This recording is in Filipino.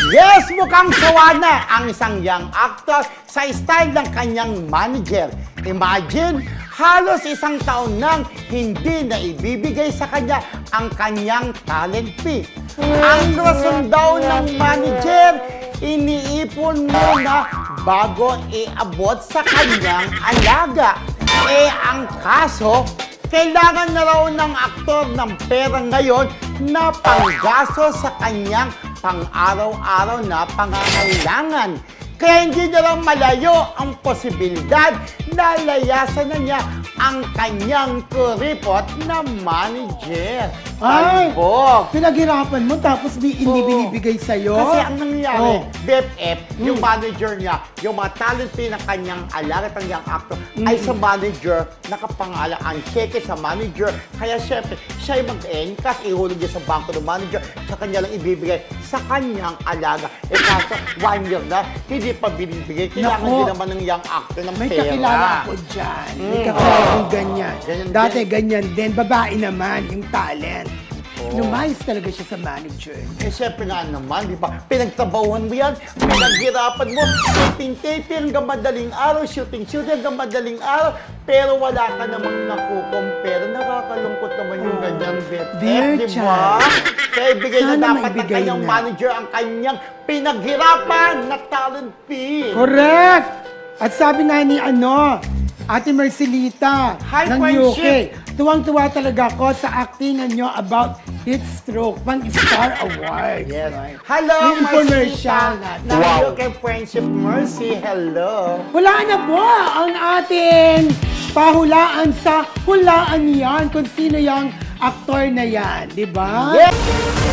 Yes, mukhang sawa na ang isang young actor sa style ng kanyang manager. Imagine, halos isang taon nang hindi na ibibigay sa kanya ang kanyang talent fee. Ang rason daw ng manager, iniipon muna bago iabot sa kanyang alaga. Ang kaso, kailangan na raw ng aktor ng pera ngayon na panggasto sa kanyang pang-araw-araw na pangangailangan. Kaya hindi na lang malayo ang posibilidad na layasan na niya ang kanyang kuripot na manager. Ay, Albog. pinaghirapan mo tapos hindi Oo. binibigay sa'yo? Kasi ang nangyayari, Oh. BFF, yung manager niya, yung mga talent fee ng kanyang alaga, kanyang actor, ay sa manager, nakapangalan ang cheque sa manager. Kaya syempre, siya yung mag-encash, ihulog niya sa bangko ng manager, sa kanya lang ibibigay sa kanyang alaga. Kaso, 1 year na, hindi pa binibigay. Kailangan Naku. din naman ng young actor ng May pera. kakilala ako dyan. May kakilala akong ganyan. Ganyan Dati din. ganyan din. Babae naman, yung talent. Oo. Lumayas talaga siya sa manager. Syempre nga naman, di ba? Pinagtrabahuan mo yan, pinaghirapan mo, shooting-taping hanggang madaling araw, shooting-shooting hanggang madaling araw, pero wala ka namang nakukumpera. Nakakalungkot naman yung ganyan, Dear di ba? child, Kaya ibigay na sana dapat ng maibigay kanyang na. manager ang kanyang pinaghirapan na talent fee. Correct! At sabi nga ni Ate Marcelita Hi, ng friendship! UK, tuwang-tuwa talaga ako sa actingan nyo about Heat Stroke, pang-Star Award. Yes. Right? Hello, Yung infomercial Marcita. natin. Ng Wow. UK Friendship Mercy, hello. Wala na po ang ating pahulaan sa hulaan yan kung sino yung aktor na yan, di ba? Yes!